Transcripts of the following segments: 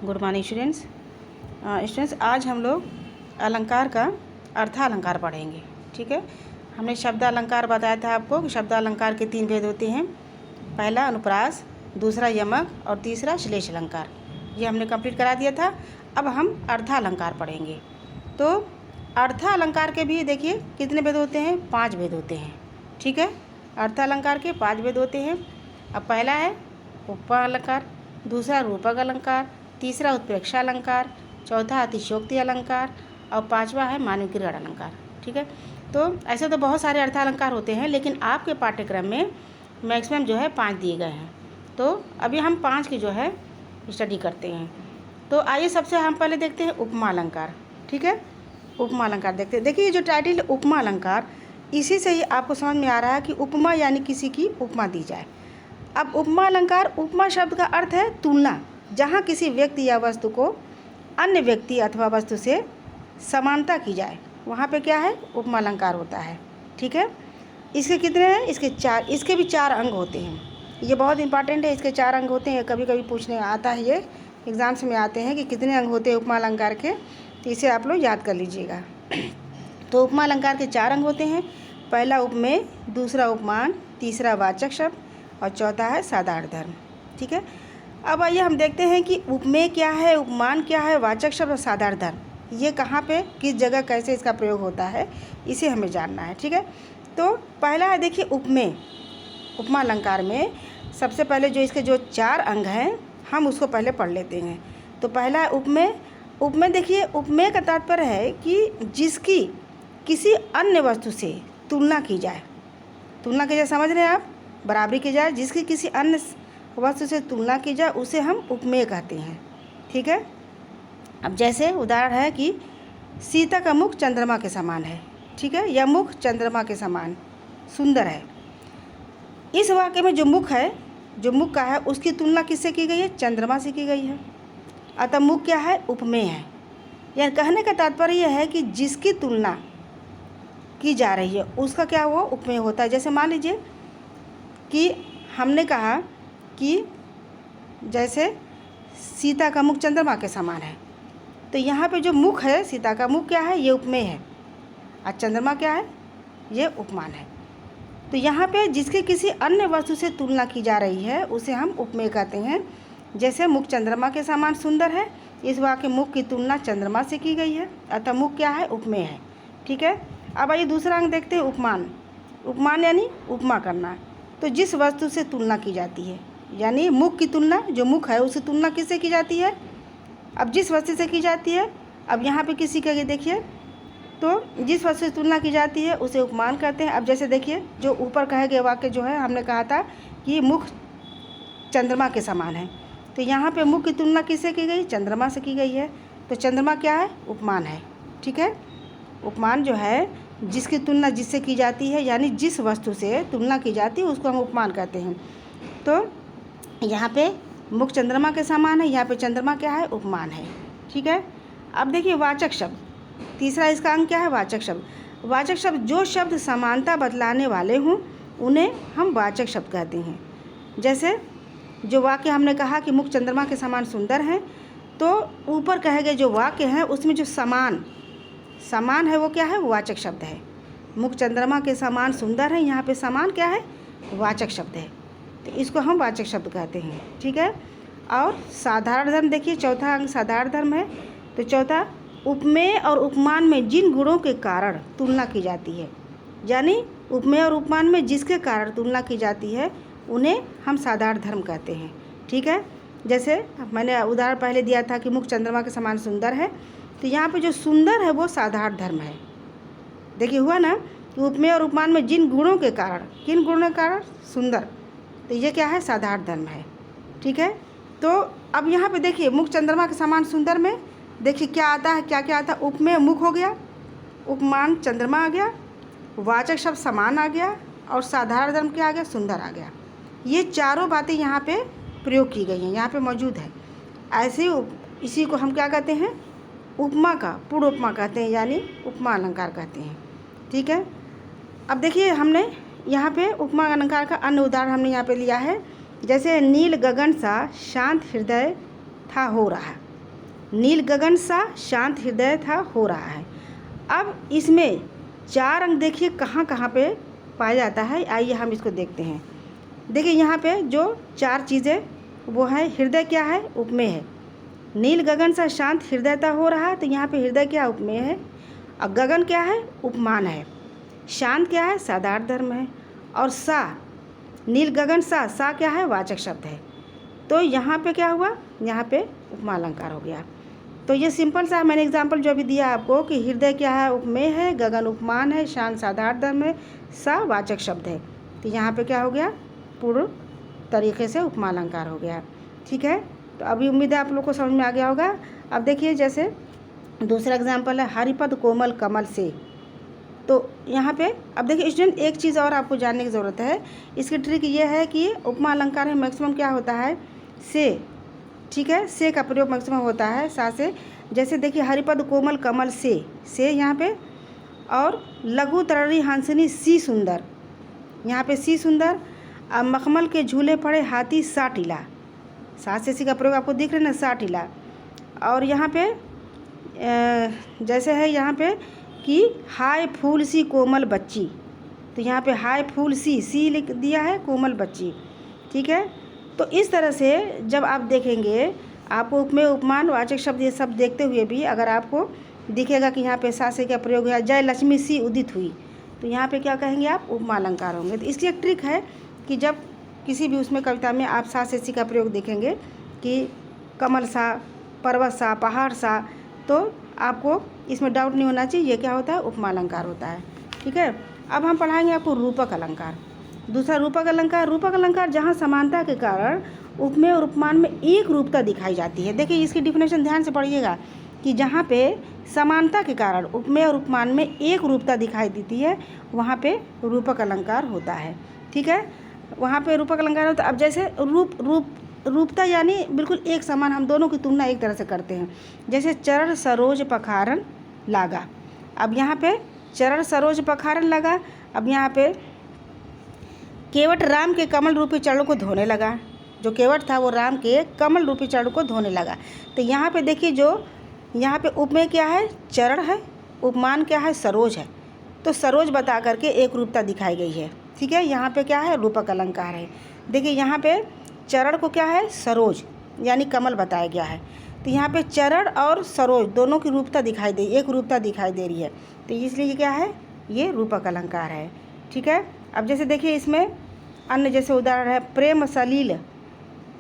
Good morning students. आज हम लोग अलंकार का अर्थालंकार पढ़ेंगे। ठीक है, हमने शब्द अलंकार बताया था आपको कि शब्द अलंकार के 3 भेद होते हैं। पहला अनुप्रास, दूसरा यमक और तीसरा श्लेष अलंकार। ये हमने कंप्लीट करा दिया था। अब हम अर्थालंकार पढ़ेंगे। तो अर्थालंकार के भी देखिए कितने भेद होते हैं, 5 भेद होते हैं। ठीक है, अर्थालंकार के 5 भेद होते हैं। अब पहला है उपमा अलंकार, दूसरा रूपक अलंकार, तीसरा उत्प्रेक्षा अलंकार, चौथा अतिशयोक्ति अलंकार और 5वां है मानविकीकरण अलंकार। ठीक है, तो ऐसे तो बहुत सारे अर्थालंकार होते हैं, लेकिन आपके पाठ्यक्रम में मैक्सिमम जो है 5 दिए गए हैं। तो अभी हम 5 की जो है स्टडी करते हैं। तो आइए सबसे हम पहले देखते हैं उपमा अलंकार। ठीक है, उपमा अलंकार देखते हैं। देखिए ये जो टाइटल उपमा अलंकार, इसी से ही आपको समझ में आ रहा है कि उपमा यानी किसी की उपमा दी जाए। अब उपमा अलंकार, उपमा शब्द का अर्थ है तुलना, जहाँ किसी व्यक्ति या वस्तु को अन्य व्यक्ति अथवा वस्तु से समानता की जाए, वहाँ पे क्या है, उपमा अलंकार होता है। ठीक है, इसके कितने हैं, इसके भी 4 अंग होते हैं। ये बहुत इंपॉर्टेंट है, इसके 4 अंग होते हैं। कभी कभी पूछने आता है, ये एग्ज़ाम्स में आते हैं कि कितने अंग होते हैं उपमा अलंकार के, तो इसे आप लोग याद कर लीजिएगा। तो उपमा अलंकार के 4 अंग होते हैं। पहला उपमेय, दूसरा उपमान, तीसरा वाचक शब्द और चौथा है साधारण धर्म। ठीक है, अब आइए हम देखते हैं कि उपमेय क्या है, उपमान क्या है, वाचक शब्द और साधारण धर्म ये कहाँ पे, किस जगह, कैसे इसका प्रयोग होता है, इसे हमें जानना है। ठीक है, तो पहला है देखिए उपमेय। उपमा अलंकार में सबसे पहले जो इसके जो 4 अंग हैं, हम उसको पहले पढ़ लेते हैं। तो पहला है उपमेय। उपमेय देखिए, उपमेय का तात्पर्य है कि जिसकी किसी अन्य वस्तु से तुलना की जाए। तुलना की जाए, समझ रहे हैं आप, बराबरी की जाए, जिसकी किसी अन्य वस्तु से तुलना की जाए, उसे हम उपमेय कहते हैं। ठीक है, अब जैसे उदाहरण है कि सीता का मुख चंद्रमा के समान है। ठीक है, यह मुख चंद्रमा के समान सुंदर है। इस वाक्य में जो मुख है, जो मुख का है, उसकी तुलना किससे की गई है, चंद्रमा से की गई है। अतः मुख क्या है, उपमेय है। यह कहने का तात्पर्य यह है कि जिसकी तुलना की जा रही है उसका क्या हुआ, उपमेय होता है। जैसे मान लीजिए कि हमने कहा कि जैसे सीता का मुख चंद्रमा के समान है, तो यहाँ पे जो मुख है, सीता का मुख क्या है, ये उपमेय है, और चंद्रमा क्या है, ये उपमान है। तो यहाँ पे जिसके किसी अन्य वस्तु से तुलना की जा रही है उसे हम उपमेय कहते हैं। जैसे मुख चंद्रमा के समान सुंदर है, इस वाक्य मुख की तुलना चंद्रमा से की गई है, अतः मुख क्या है, उपमेय है। ठीक है, अब आइए दूसरा अंग देखते हैं, उपमान। उपमान यानी उपमा करना। तो जिस वस्तु से तुलना की जाती है, यानी मुख की तुलना, जो मुख है उससे तुलना किससे की जाती है, अब जिस वस्तु से की जाती है। अब यहाँ पे किसी का, ये देखिए, तो जिस वस्तु से तुलना की जाती है उसे उपमान कहते हैं। अब जैसे देखिए, जो ऊपर कहे गए वाक्य जो है, हमने कहा था कि मुख चंद्रमा के समान है, तो यहाँ पे मुख की तुलना किससे की गई, चंद्रमा से की गई है, तो चंद्रमा क्या है, उपमान है। ठीक है, उपमान जो है जिसकी तुलना जिससे की जाती है, यानी जिस वस्तु से तुलना की जाती है उसको हम उपमान कहते हैं। तो यहाँ पे मुख चंद्रमा के समान है, यहाँ पे चंद्रमा क्या है, उपमान है। ठीक है, अब देखिए वाचक शब्द, तीसरा इसका अंग क्या है, वाचक शब्द। वाचक शब्द, जो शब्द समानता बतलाने वाले हों उन्हें हम वाचक शब्द कहते हैं। जैसे जो वाक्य हमने कहा कि मुख चंद्रमा के समान सुंदर है, तो ऊपर कहे गए जो वाक्य हैं उसमें जो समान है वो क्या है, वाचक शब्द है। मुख चंद्रमा के समान सुंदर है, यहाँ पे समान क्या है, वाचक शब्द है, तो इसको हम वाचक शब्द कहते हैं। ठीक है, और साधारण धर्म देखिए, चौथा अंग साधारण धर्म है। तो चौथा, उपमेय और उपमान में जिन गुणों के कारण तुलना की जाती है, यानी उपमेय और उपमान में जिसके कारण तुलना की जाती है उन्हें हम साधारण धर्म कहते हैं। ठीक है, जैसे मैंने उदाहरण पहले दिया था कि मुख चंद्रमा के समान सुंदर है, तो यहाँ पे जो सुंदर है वो साधारण धर्म है। देखिए हुआ ना कि उपमेय और उपमान में जिन गुणों के कारण, किन गुणों के कारण, सुंदर, तो ये क्या है, साधारण धर्म है। ठीक है, तो अब यहाँ पे देखिए मुख चंद्रमा के समान सुंदर में देखिए क्या आता है, क्या क्या आता है, उपमेय मुख हो गया, उपमान चंद्रमा आ गया, वाचक शब्द समान आ गया, और साधारण धर्म क्या आ गया, सुंदर आ गया। ये चारों बातें यहाँ पे प्रयोग की गई हैं, यहाँ पे मौजूद है। ऐसे ही इसी को हम क्या कहते हैं, उपमा का पूर्ण उपमा कहते हैं, यानी उपमा अलंकार कहते हैं। ठीक है, अब देखिए हमने यहाँ पे उपमा अलंकार का अन्य उदाहरण हमने यहाँ पे लिया है। जैसे नील गगन सा शांत हृदय था हो रहा, नील गगन सा शांत हृदय था हो रहा है। अब इसमें 4 अंक देखिए कहाँ कहाँ पे पाया जाता है, आइए हम इसको देखते हैं। देखिए यहाँ पे जो 4 चीज़ें वो है, हृदय क्या है, उपमेय है। नील गगन सा शांत हृदयता हो रहा है, तो यहाँ पे हृदय क्या उपमेय है, और गगन क्या है, उपमान है। शांत क्या है, साधारण धर्म है। और सा, नील गगन सा क्या है, वाचक शब्द है। तो यहाँ पे क्या हुआ, यहाँ पे उपमा अलंकार हो गया। तो ये सिंपल सा मैंने एग्जाम्पल जो भी दिया आपको कि हृदय क्या है, उपमेय है, गगन उपमान है, शांत साधारण धर्म है, सा वाचक शब्द है। तो यहाँ पे क्या हो गया, पूर्ण तरीके से उपमा अलंकार हो गया। ठीक है, तो अभी उम्मीद है आप लोग को समझ में आ गया होगा। अब देखिए जैसे दूसरा एग्जाम्पल है, हरिपद कोमल कमल से। तो यहाँ पे अब देखिए स्टूडेंट, एक चीज़ और आपको जानने की ज़रूरत है। इसकी ट्रिक ये है कि उपमा अलंकार में मैक्सिमम क्या होता है, से। ठीक है, से का प्रयोग मैक्सिमम होता है, सा से। जैसे देखिए हरिपद कोमल कमल से यहाँ पे, और लघु तररी हंसनी सी सुंदर, यहाँ पे सी सुंदर। अब मखमल के झूले पड़े हाथी सा टीला, सा से सी का प्रयोग आपको दिख रहा है ना, सा टीला। और यहाँ पे जैसे है यहाँ पे कि हाय फूल सी कोमल बच्ची, तो यहाँ पे हाय फूल सी लिख दिया है, कोमल बच्ची। ठीक है, तो इस तरह से जब आप देखेंगे, आपको उपमेय उपमान वाचक शब्द ये सब देखते हुए भी अगर आपको दिखेगा कि यहाँ पे सा से क्या प्रयोग है, जय लक्ष्मी सी उदित हुई, तो यहाँ पे क्या कहेंगे आप, उपमा अलंकार होंगे। तो इसलिए एक ट्रिक है कि जब किसी भी उसमें कविता में आप सा से सी का प्रयोग देखेंगे कि कमल सा, पर्वत सा, पहाड़ सा, तो आपको इसमें डाउट नहीं होना चाहिए, ये क्या होता है, उपमा अलंकार होता है। ठीक है, अब हम पढ़ाएंगे आपको रूपक अलंकार। दूसरा रूपक अलंकार, रूपक अलंकार जहाँ समानता के कारण उपमेय और उपमान में एक रूपता दिखाई जाती है। देखिए इसकी डिफिनेशन ध्यान से पढ़िएगा कि जहाँ पे समानता के कारण उपमेय और उपमान में एक रूपता दिखाई देती है, वहाँ पे रूपक अलंकार होता है। ठीक है, वहाँ पे रूपक अलंकार होता है। अब जैसे रूपता यानी बिल्कुल एक समान, हम दोनों की तुलना एक तरह से करते हैं। जैसे चरण सरोज पखारन लागा, अब यहाँ पे चरण सरोज पखारन लगा, अब यहाँ पे केवट राम के कमल रूपी चरणों को धोने लगा, जो केवट था वो राम के कमल रूपी चरणों को धोने लगा। तो यहाँ पे देखिए, जो यहाँ पे उपमेय क्या है, चरण है, उपमान क्या है, सरोज है। तो सरोज बता करके एक रूपता दिखाई गई है। ठीक है, यहाँ पे क्या है, रूपक अलंकार है। देखिए यहाँ पे चरण को क्या है, सरोज यानी कमल बताया गया है। तो यहाँ पे चरण और सरोज दोनों की रूपता दिखाई दे, एक रूपता दिखाई दे रही है, तो इसलिए ये क्या है, ये रूपक अलंकार है। ठीक है, अब जैसे देखिए इसमें अन्य जैसे उदाहरण है, प्रेम सलील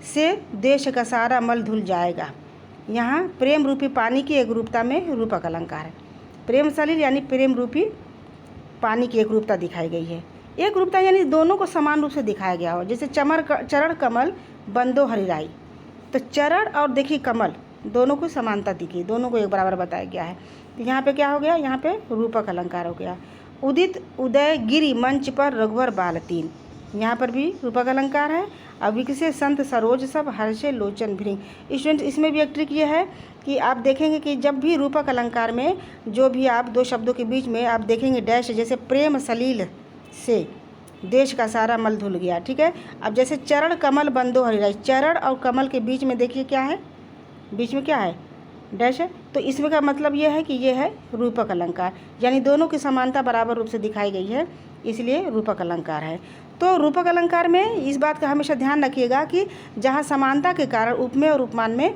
से देश का सारा मल धुल जाएगा। यहाँ प्रेम रूपी पानी की एक रूपता में रूपक अलंकार है। प्रेम सलील यानी प्रेम रूपी पानी की एक रूपता दिखाई गई है। एक रूपता यानी दोनों को समान रूप से दिखाया गया हो। जैसे चरण कमल बंदो हरिराई, तो चरण और देखिए कमल दोनों को समानता दिखी, दोनों को एक बराबर बताया गया है। तो यहाँ पे क्या हो गया, यहाँ पे रूपक अलंकार हो गया। उदित उदय गिरी मंच पर रघुवर बालतीन, यहाँ पर भी रूपक अलंकार है। अविकसे संत सरोज सब हर्षे लोचन भृंग। स्टूडेंट इसमें भी एक ट्रिक ये है कि आप देखेंगे कि जब भी रूपक अलंकार में जो भी आप दो शब्दों के बीच में आप देखेंगे डैश, जैसे प्रेम सलील से देश का सारा मल धुल गया। ठीक है, अब जैसे चरण कमल बंदो हरिराई, चरण और कमल के बीच में देखिए क्या है, बीच में क्या है, डैश है। तो इसमें का मतलब ये है कि ये है रूपक अलंकार, यानी दोनों की समानता बराबर रूप से दिखाई गई है, इसलिए रूपक अलंकार है। तो रूपक अलंकार में इस बात का हमेशा ध्यान रखिएगा कि जहाँ समानता के कारण उपमेय और उपमान में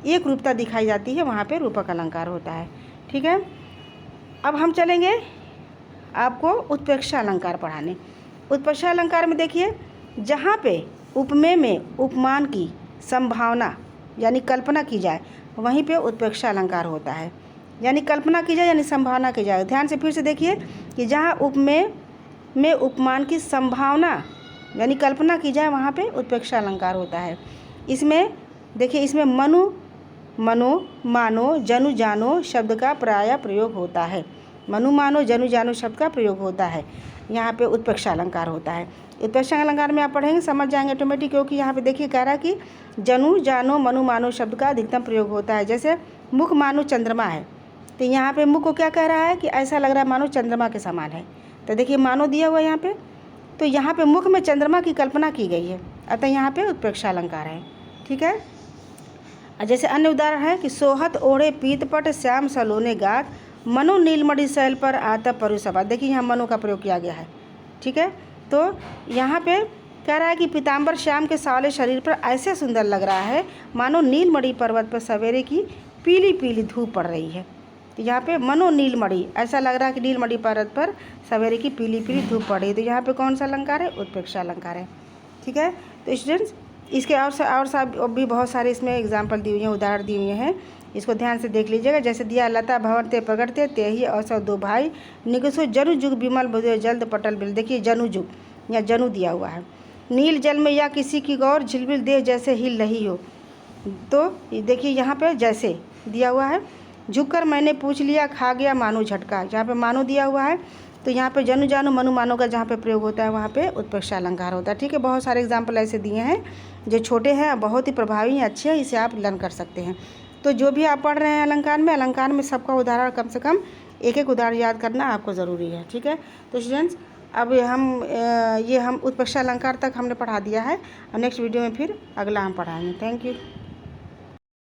एक रूपता दिखाई जाती है, वहाँ पे रूपक अलंकार होता है। ठीक है, अब हम चलेंगे आपको उत्प्रेक्षा अलंकार पढ़ाने। उत्प्रेक्षा अलंकार में देखिए, जहाँ पे उपमेय में उपमान की संभावना यानी कल्पना की जाए, वहीं पे उत्प्रेक्षा अलंकार होता है। यानी कल्पना की जाए यानी संभावना की जाए। ध्यान से फिर से देखिए कि जहाँ उपमेय में उपमान की संभावना यानी कल्पना की जाए, वहाँ पे उत्प्रेक्षा अलंकार होता है। इसमें देखिए, इसमें मनु मनो मानो जनु जानो शब्द का प्राय प्रयोग होता है। मनु मानो जनु जानो शब्द का प्रयोग होता है, यहाँ पे उत्प्रेक्षा अलंकार होता है। उत्प्रेक्षा अलंकार में आप पढ़ेंगे समझ जाएंगे ऑटोमेटिक, क्योंकि यहाँ पे देखिए कह रहा है कि जनु जानो मनु मानो शब्द का अधिकतम प्रयोग होता है। जैसे मुख मानो चंद्रमा है, तो यहाँ पे मुख को क्या कह रहा है कि ऐसा लग रहा है मानो चंद्रमा के समान है। तो देखिए मानो दिया हुआ यहाँ पे, तो यहाँ पे मुख में चंद्रमा की कल्पना की गई है, अतः यहाँ पे उत्प्रेक्षा अलंकार है। ठीक है, जैसे अन्य उदाहरण है कि सोहत ओढ़े पीतपट श्याम सलोने गात, मनु नीलमणि शैल पर आता परुसभा। देखिए यहाँ मनु का प्रयोग किया गया है, ठीक है। तो यहाँ पे कह रहा है कि पीताम्बर श्याम के सावले शरीर पर ऐसे सुंदर लग रहा है मानो नीलमणि पर्वत पर सवेरे की पीली पीली धूप पड़ रही है। तो यहाँ पे मनो नीलमणि, ऐसा लग रहा है कि नीलमणि पर्वत पर सवेरे की पीली पीली धूप पड़ रही है। तो यहाँ पे कौन सा अलंकार है? उत्प्रेक्षा अलंकार है, ठीक है। तो स्टूडेंट्स इसके और भी बहुत सारे इसमें एग्जाम्पल दिए हुए हैं, उदाहरण दिए हुए हैं, इसको ध्यान से देख लीजिएगा। जैसे दिया लता भवन ते प्रगटते ते ही अवसर दो भाई, निगसो जनु जुग विमल बुधे जल्द पटल बिल। देखिए जनु जुग या जनु दिया हुआ है। नील जल में या किसी की गौर झिलमिल देह जैसे हिल रही हो। तो देखिए यहाँ पे जैसे दिया हुआ है। झुककर मैंने पूछ लिया खा गया मानो झटका, यहाँ पे मानो दिया हुआ है। तो यहाँ पे जनु जानु मनु मानो का जहाँ पे प्रयोग होता है वहाँ पे उत्प्रेक्षा अलंकार होता है, ठीक है। बहुत सारे एग्जाम्पल ऐसे दिए हैं जो छोटे हैं, बहुत ही प्रभावी हैं, अच्छे हैं, इसे आप लर्न कर सकते हैं। तो जो भी आप पढ़ रहे हैं अलंकार में सबका उदाहरण कम से कम एक एक उदाहरण याद करना आपको ज़रूरी है, ठीक है। तो स्टूडेंट्स अब हम उत्प्रेक्षा अलंकार तक हमने पढ़ा दिया है, और नेक्स्ट वीडियो में फिर अगला हम पढ़ाएंगे। Thank you.